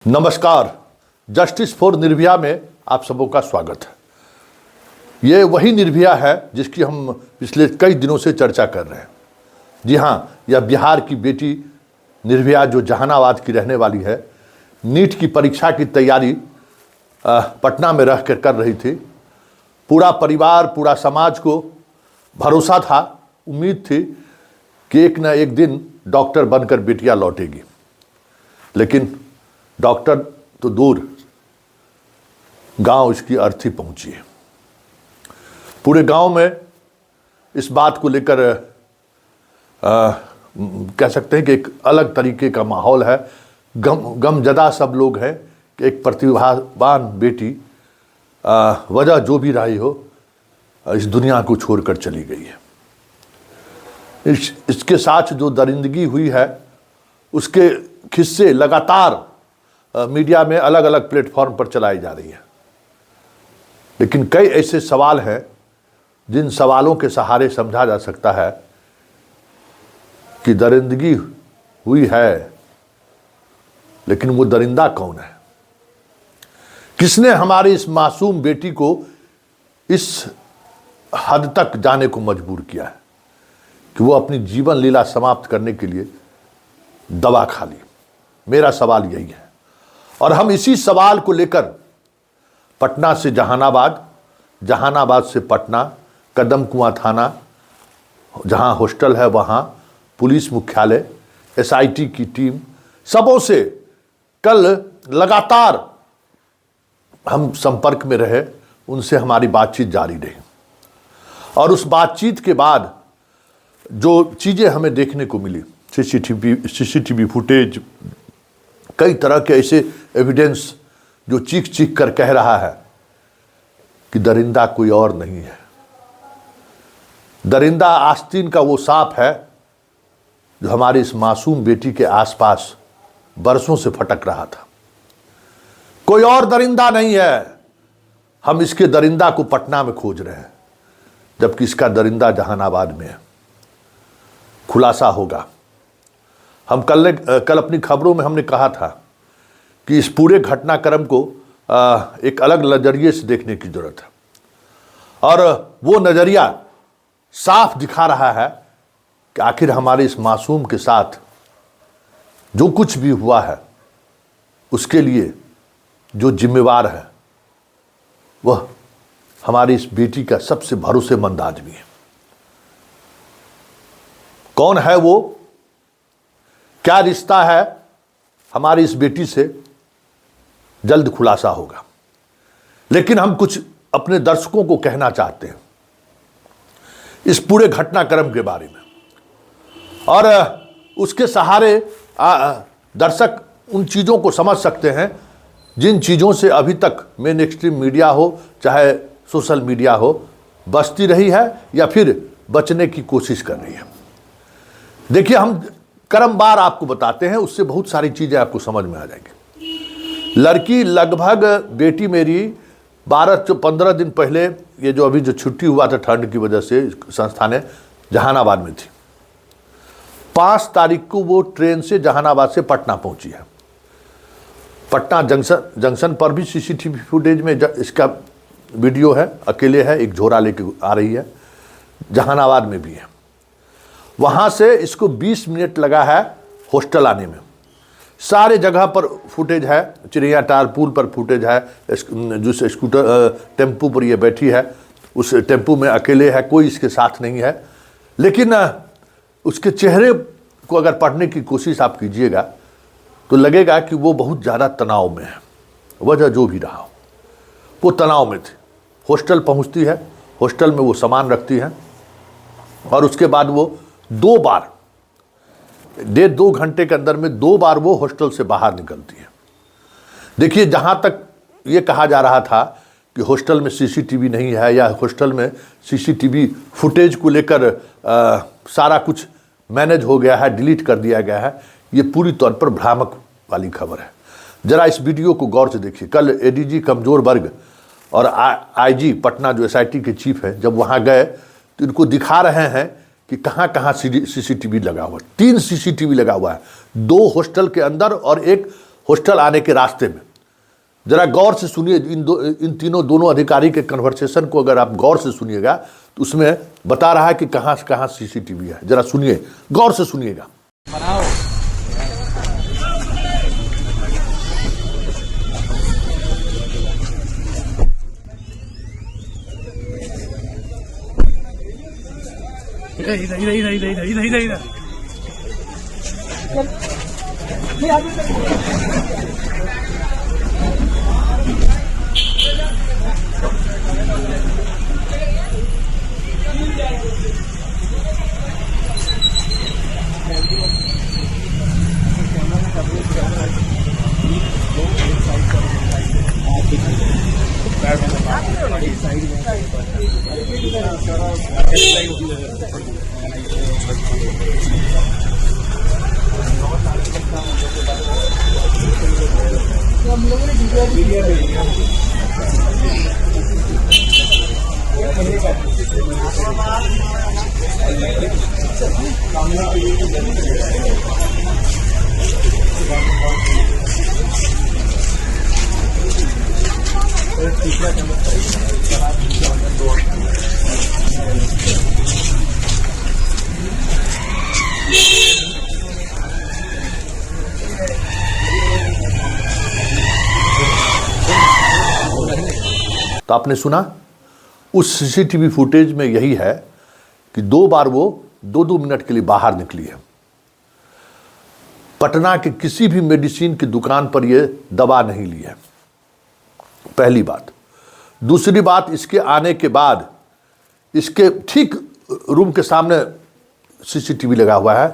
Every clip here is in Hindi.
नमस्कार। जस्टिस फॉर निर्भया में आप सबों का स्वागत है। ये वही निर्भया है जिसकी हम पिछले कई दिनों से चर्चा कर रहे हैं। जी हाँ, यह बिहार की बेटी निर्भया जो जहानाबाद की रहने वाली है, नीट की परीक्षा की तैयारी पटना में रह कर रही थी। पूरा परिवार, पूरा समाज को भरोसा था, उम्मीद थी कि एक न एक दिन डॉक्टर बनकर बेटियां लौटेगी। लेकिन डॉक्टर तो दूर, गांव इसकी अर्थी पहुंची है। पूरे गांव में इस बात को लेकर कह सकते हैं कि एक अलग तरीके का माहौल है। गमजदा सब लोग हैं कि एक प्रतिभावान बेटी वजह जो भी रही हो, इस दुनिया को छोड़कर चली गई है। इसके साथ जो दरिंदगी हुई है, उसके किस्से लगातार मीडिया में अलग अलग प्लेटफॉर्म पर चलाई जा रही है। लेकिन कई ऐसे सवाल हैं जिन सवालों के सहारे समझा जा सकता है कि दरिंदगी हुई है, लेकिन वो दरिंदा कौन है? किसने हमारी इस मासूम बेटी को इस हद तक जाने को मजबूर किया है कि वो अपनी जीवन लीला समाप्त करने के लिए दवा खा ली? मेरा सवाल यही है। और हम इसी सवाल को लेकर पटना से जहानाबाद, जहानाबाद से पटना, कदमकुआं थाना जहां हॉस्टल है वहां पुलिस मुख्यालय, एसआईटी की टीम, सबों से कल लगातार हम संपर्क में रहे। उनसे हमारी बातचीत जारी रही और उस बातचीत के बाद जो चीज़ें हमें देखने को मिली, सीसीटीवी फुटेज, कई तरह के ऐसे एविडेंस जो चीख चीख कर कह रहा है कि दरिंदा कोई और नहीं है। दरिंदा आस्तीन का वो सांप है जो हमारी इस मासूम बेटी के आसपास बरसों से फटक रहा था। कोई और दरिंदा नहीं है। हम इसके दरिंदा को पटना में खोज रहे हैं, जबकि इसका दरिंदा जहानाबाद में है। खुलासा होगा। हम कल अपनी खबरों में हमने कहा था कि इस पूरे घटनाक्रम को एक अलग नज़रिए से देखने की जरूरत है। और वो नज़रिया साफ दिखा रहा है कि आखिर हमारे इस मासूम के साथ जो कुछ भी हुआ है, उसके लिए जो जिम्मेवार है वह हमारी इस बेटी का सबसे भरोसेमंद आदमी है। कौन है वो? क्या रिश्ता है हमारी इस बेटी से? जल्द खुलासा होगा। लेकिन हम कुछ अपने दर्शकों को कहना चाहते हैं इस पूरे घटनाक्रम के बारे में, और उसके सहारे दर्शक उन चीज़ों को समझ सकते हैं जिन चीज़ों से अभी तक मेन स्ट्रीम मीडिया हो, चाहे सोशल मीडिया हो, बचती रही है या फिर बचने की कोशिश कर रही है। देखिए, हम क्रमवार आपको बताते हैं, उससे बहुत सारी चीज़ें आपको समझ में आ जाएंगी। लड़की लगभग, बेटी मेरी 12-15 दिन पहले, ये जो अभी जो छुट्टी हुआ था ठंड की वजह से संस्था ने, जहानाबाद में थी। 5 तारीख को वो ट्रेन से जहानाबाद से पटना पहुंची है। पटना जंक्शन पर भी सीसीटीवी फुटेज में इसका वीडियो है। अकेले है, एक झोरा लेके आ रही है। जहानाबाद में भी है। वहाँ से इसको 20 मिनट लगा है हॉस्टल आने में। सारे जगह पर फुटेज है। चिड़िया टार पुल पर फुटेज है। जो स्कूटर टेम्पू पर ये बैठी है, उस टेम्पू में अकेले है, कोई इसके साथ नहीं है। लेकिन उसके चेहरे को अगर पढ़ने की कोशिश आप कीजिएगा तो लगेगा कि वो बहुत ज़्यादा तनाव में है। वजह जो भी रहा हो, वो तनाव में थी। हॉस्टल पहुँचती है, हॉस्टल में वो सामान रखती है और उसके बाद वो 2 बार, 1.5-2 घंटे के अंदर में 2 बार वो हॉस्टल से बाहर निकलती है। देखिए, जहाँ तक ये कहा जा रहा था कि हॉस्टल में सीसीटीवी नहीं है या हॉस्टल में सीसीटीवी फुटेज को लेकर सारा कुछ मैनेज हो गया है, डिलीट कर दिया गया है, ये पूरी तौर पर भ्रामक वाली खबर है। जरा इस वीडियो को गौर से देखिए। कल एडीजी कमजोर वर्ग और आईजी पटना जो एसआईटी के चीफ है, जब वहाँ गए तो इनको दिखा रहे हैं कि कहाँ कहाँ सीसीटीवी लगा हुआ है। 3 सीसीटीवी लगा हुआ है, 2 हॉस्टल के अंदर और एक हॉस्टल आने के रास्ते में। जरा गौर से सुनिए, इन दोनों अधिकारी के कन्वर्सेशन को अगर आप गौर से सुनिएगा तो उसमें बता रहा है कि कहाँ से कहाँ सीसीटीवी है। जरा सुनिए, गौर से सुनिएगा। इधर इधर इधर इधर इधर इधर इधर इधर तो आपने सुना, उस सीसीटीवी फुटेज में यही है कि 2 बार वो 2-2 मिनट के लिए बाहर निकली है। पटना के किसी भी मेडिसिन की दुकान पर ये दवा नहीं ली है, पहली बात। दूसरी बात, इसके आने के बाद इसके ठीक रूम के सामने सीसीटीवी लगा हुआ है,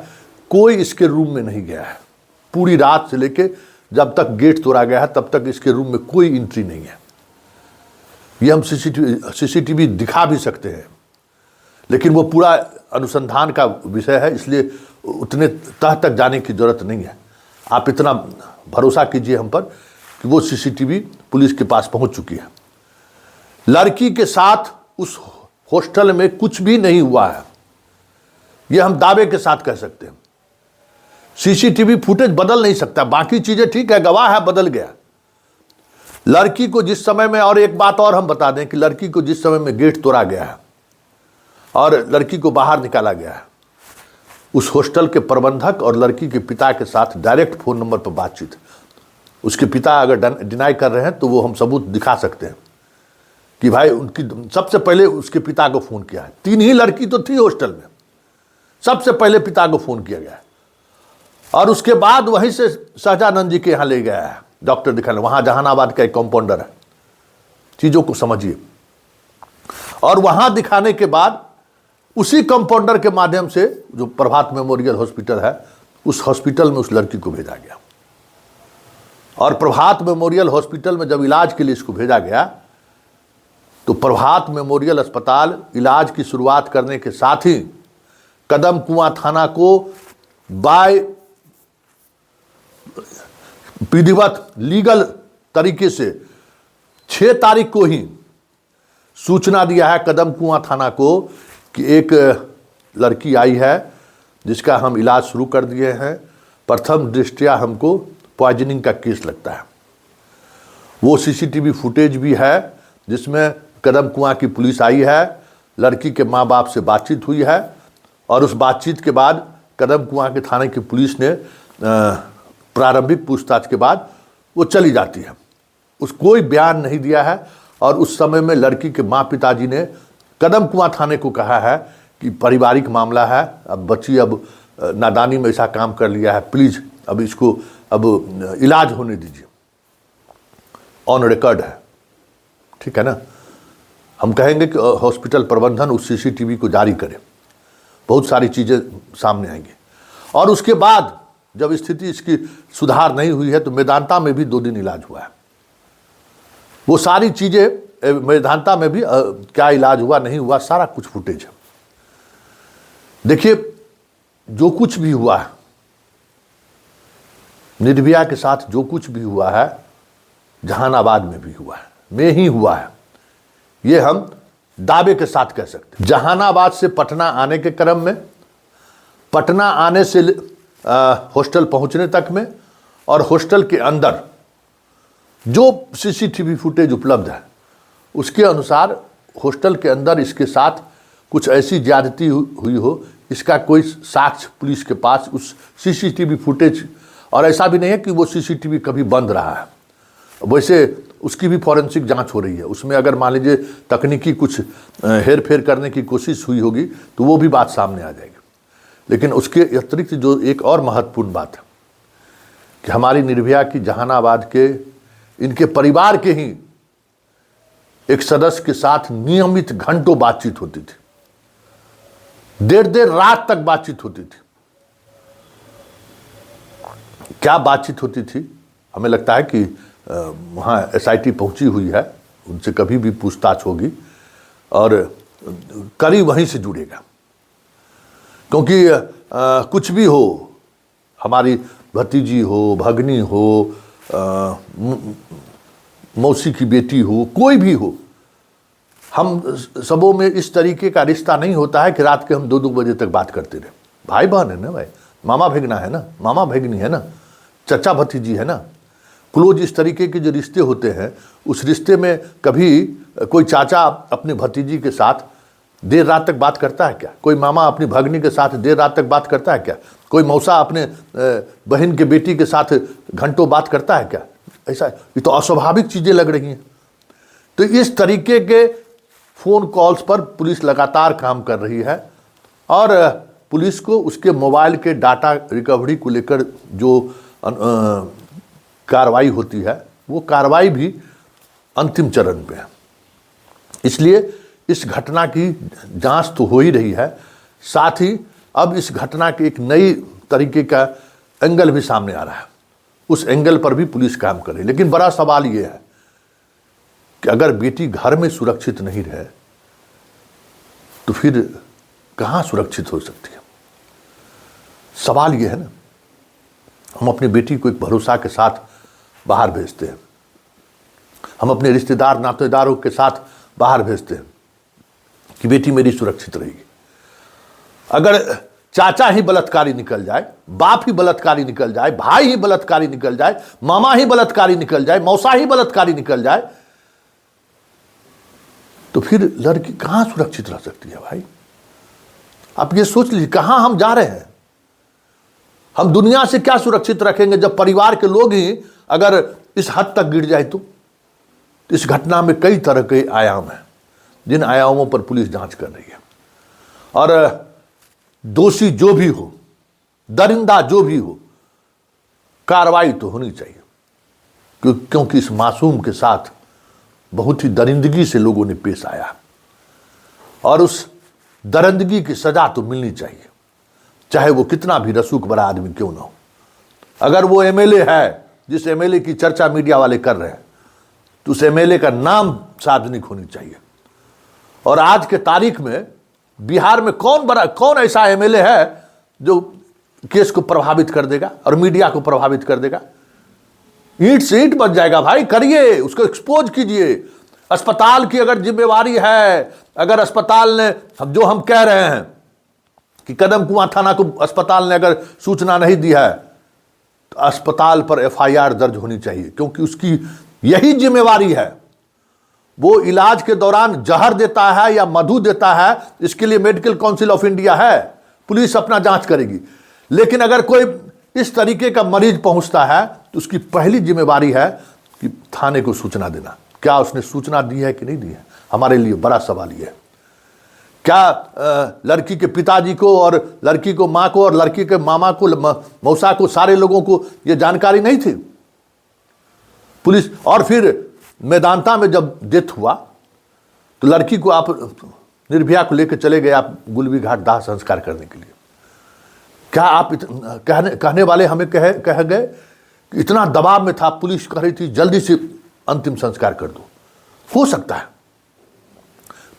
कोई इसके रूम में नहीं गया है। पूरी रात से लेके जब तक गेट तोड़ा गया है तब तक इसके रूम में कोई एंट्री नहीं है। ये हम सीसीटीवी दिखा भी सकते हैं, लेकिन वो पूरा अनुसंधान का विषय है, इसलिए उतने तह तक जाने की जरूरत नहीं है। आप इतना भरोसा कीजिए हम पर कि वो सीसीटीवी पुलिस के पास पहुंच चुकी है। लड़की के साथ उस हॉस्टल में कुछ भी नहीं हुआ है, ये हम दावे के साथ कह सकते हैं। सीसीटीवी फुटेज बदल नहीं सकता, बाकी चीजें ठीक है, गवाह है, बदल गया। लड़की को जिस समय में, और एक बात और हम बता दें कि लड़की को जिस समय में गेट तोड़ा गया है और लड़की को बाहर निकाला गया है, उस हॉस्टल के प्रबंधक और लड़की के पिता के साथ डायरेक्ट फोन नंबर पर बातचीत। उसके पिता अगर डिनाई कर रहे हैं तो वो हम सबूत दिखा सकते हैं कि भाई उनकी सबसे पहले उसके पिता को फोन किया है। 3 ही लड़की तो थी हॉस्टल में, सबसे पहले पिता को फोन किया गया है और उसके बाद वहीं से सहजानंद जी के यहाँ ले गया है डॉक्टर दिखाने। वहां जहानाबाद का एक कंपाउंडर है, चीजों को समझिए। और वहां दिखाने के बाद उसी कंपाउंडर के माध्यम से जो प्रभात मेमोरियल हॉस्पिटल है, उस हॉस्पिटल में उस लड़की को भेजा गया। और प्रभात मेमोरियल हॉस्पिटल में जब इलाज के लिए इसको भेजा गया तो प्रभात मेमोरियल अस्पताल इलाज की शुरुआत करने के साथ ही कदम कुआं थाना को बाय विधिवत लीगल तरीके से 6 तारीख को ही सूचना दिया है कदम कुआं थाना को कि एक लड़की आई है जिसका हम इलाज शुरू कर दिए हैं। प्रथम दृष्टया हमको पॉइजनिंग का केस लगता है। वो सीसीटीवी फुटेज भी है जिसमें कदम कुआं की पुलिस आई है, लड़की के माँ बाप से बातचीत हुई है और उस बातचीत के बाद कदम कुआं के थाने की पुलिस ने प्रारंभिक पूछताछ के बाद वो चली जाती है। उस कोई बयान नहीं दिया है और उस समय में लड़की के माँ पिताजी ने कदम कुआं थाने को कहा है कि पारिवारिक मामला है, अब बच्ची अब नादानी में ऐसा काम कर लिया है, प्लीज़ अब इसको अब इलाज होने दीजिए। ऑन रिकॉर्ड है, ठीक है ना। हम कहेंगे कि हॉस्पिटल प्रबंधन उस सीसीटीवी को जारी करे, बहुत सारी चीज़ें सामने आएंगी। और उसके बाद जब स्थिति इसकी सुधार नहीं हुई है तो मेदांता में भी 2 दिन इलाज हुआ है। वो सारी चीज़ें मेदांता में भी क्या इलाज हुआ नहीं हुआ सारा कुछ फुटेज है। देखिए, जो कुछ भी हुआ है निर्भया के साथ, जो कुछ भी हुआ है जहानाबाद में भी हुआ है, में ही हुआ है, ये हम दावे के साथ कह सकते हैं। जहानाबाद से पटना आने के क्रम में, पटना आने से हॉस्टल पहुंचने तक में और हॉस्टल के अंदर जो सीसीटीवी फुटेज उपलब्ध है उसके अनुसार हॉस्टल के अंदर इसके साथ कुछ ऐसी ज्यादती हुई हो, इसका कोई साक्ष्य पुलिस के पास उस सीसीटीवी फुटेज, और ऐसा भी नहीं है कि वो सीसीटीवी कभी बंद रहा है, वैसे उसकी भी फॉरेंसिक जांच हो रही है। उसमें अगर मान लीजिए तकनीकी कुछ हेर फेर करने की कोशिश हुई होगी तो वो भी बात सामने आ जाएगी। लेकिन उसके अतिरिक्त जो एक और महत्वपूर्ण बात है कि हमारी निर्भया की जहानाबाद के इनके परिवार के ही एक सदस्य के साथ नियमित घंटों बातचीत होती थी, देर देर रात तक बातचीत होती थी। क्या बातचीत होती थी, हमें लगता है कि वहाँ SIT पहुंची हुई है, उनसे कभी भी पूछताछ होगी और करीब वहीं से जुड़ेगा। क्योंकि कुछ भी हो, हमारी भतीजी हो, भगनी हो, मौसी की बेटी हो, कोई भी हो, हम सबों में इस तरीके का रिश्ता नहीं होता है कि रात के हम 2-2 बजे तक बात करते रहे। भाई बहन है ना भाई, मामा भेगना है ना, मामा भेगनी है ना, चचा भतीजी है ना, क्लोज इस तरीके के जो रिश्ते होते हैं, उस रिश्ते में कभी कोई चाचा अपनी भतीजी के साथ देर रात तक बात करता है क्या? कोई मामा अपनी भगनी के साथ देर रात तक बात करता है क्या? कोई मौसा अपने बहन के बेटी के साथ घंटों बात करता है क्या? ऐसा, ये तो अस्वाभाविक चीज़ें लग रही हैं। तो इस तरीके के फ़ोन कॉल्स पर पुलिस लगातार काम कर रही है और पुलिस को उसके मोबाइल के डाटा रिकवरी को लेकर जो कार्रवाई होती है, वो कार्रवाई भी अंतिम चरण पे है। इसलिए इस घटना की जांच तो हो ही रही है, साथ ही अब इस घटना के एक नई तरीके का एंगल भी सामने आ रहा है, उस एंगल पर भी पुलिस काम करे। लेकिन बड़ा सवाल ये है कि अगर बेटी घर में सुरक्षित नहीं रहे तो फिर कहाँ सुरक्षित हो सकती है? सवाल ये है ना, हम अपनी बेटी को एक भरोसा के साथ बाहर भेजते हैं, हम अपने रिश्तेदार नातेदारों के साथ बाहर भेजते हैं कि बेटी मेरी सुरक्षित रहेगी। अगर चाचा ही बलात्कारी निकल जाए, बाप ही बलात्कारी निकल जाए, भाई ही बलात्कारी निकल जाए, मामा ही बलात्कारी निकल जाए, मौसा ही बलात्कारी निकल जाए, तो फिर लड़की कहां सुरक्षित रह सकती है? भाई आप ये सोच लीजिए, कहां हम जा रहे हैं? हम दुनिया से क्या सुरक्षित रखेंगे जब परिवार के लोग ही अगर इस हद तक गिर जाए तो? इस घटना में कई तरह के आयाम हैं, जिन आयामों पर पुलिस जांच कर रही है। और दोषी जो भी हो, दरिंदा जो भी हो, कार्रवाई तो होनी चाहिए, क्योंकि इस मासूम के साथ बहुत ही दरिंदगी से लोगों ने पेश आया और उस दरिंदगी की सजा तो मिलनी चाहिए, चाहे वो कितना भी रसूख बड़ा आदमी क्यों ना हो। अगर वो MLA है, जिस MLA की चर्चा मीडिया वाले कर रहे हैं, तो उस MLA का नाम सार्वजनिक होनी चाहिए। और आज के तारीख में बिहार में कौन ऐसा MLA है जो केस को प्रभावित कर देगा और मीडिया को प्रभावित कर देगा? ईंट से ईंट बच जाएगा भाई, करिए, उसको एक्सपोज कीजिए। अस्पताल की अगर जिम्मेवारी है, अगर अस्पताल ने, जो हम कह रहे हैं कि कदम कुआं थाना को अस्पताल ने अगर सूचना नहीं दी है तो अस्पताल पर FIR दर्ज होनी चाहिए, क्योंकि उसकी यही जिम्मेवारी है। वो इलाज के दौरान जहर देता है या मधु देता है, इसके लिए मेडिकल काउंसिल ऑफ इंडिया है, पुलिस अपना जांच करेगी। लेकिन अगर कोई इस तरीके का मरीज पहुंचता है तो उसकी पहली जिम्मेवारी है कि थाने को सूचना देना। क्या उसने सूचना दी है कि नहीं दी है? हमारे लिए बड़ा सवाल ये है। क्या लड़की के पिताजी को और लड़की को माँ को और लड़की के मामा को, मौसा को, सारे लोगों को ये जानकारी नहीं थी? पुलिस, और फिर मैदानता में जब डेथ हुआ तो लड़की को आप निर्भया को लेकर चले गए आप गुलबी घाट दाह संस्कार करने के लिए। क्या आप कहने वाले हमें कह गए कि इतना दबाव में था, पुलिस कह रही थी जल्दी से अंतिम संस्कार कर दो? हो सकता है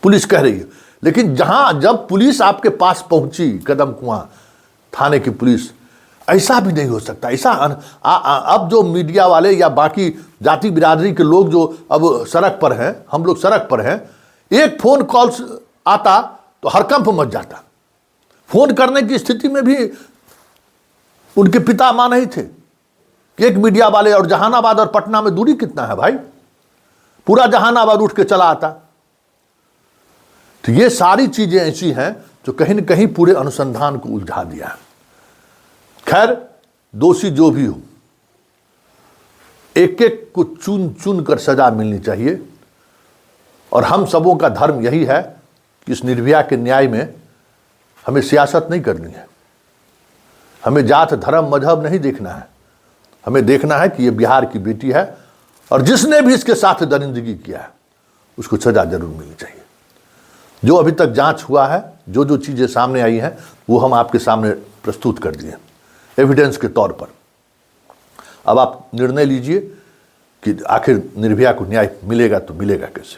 पुलिस कह रही है, लेकिन जब पुलिस आपके पास पहुंची, कदम कुआं थाने की पुलिस, ऐसा भी नहीं हो सकता। ऐसा अब जो मीडिया वाले या बाकी जाति बिरादरी के लोग जो अब सड़क पर हैं, हम लोग सड़क पर हैं, एक फोन कॉल आता तो हड़कंप मच जाता। फोन करने की स्थिति में भी उनके पिता मां नहीं थे, कि एक मीडिया वाले, और जहानाबाद और पटना में दूरी कितना है भाई, पूरा जहानाबाद उठ के चला आता। तो ये सारी चीजें ऐसी हैं जो कहीं न कहीं पूरे अनुसंधान को उलझा दिया है। खैर, दोषी जो भी हो, एक एक को चुन चुन कर सजा मिलनी चाहिए। और हम सबों का धर्म यही है कि इस निर्भया के न्याय में हमें सियासत नहीं करनी है, हमें जात धर्म मजहब नहीं देखना है। हमें देखना है कि ये बिहार की बेटी है और जिसने भी इसके साथ दरिंदगी किया है उसको सजा जरूर मिलनी चाहिए। जो अभी तक जांच हुआ है, जो जो चीज़ें सामने आई हैं, वो हम आपके सामने प्रस्तुत कर दिए एविडेंस के तौर पर। अब आप निर्णय लीजिए कि आखिर निर्भया को न्याय मिलेगा तो मिलेगा कैसे।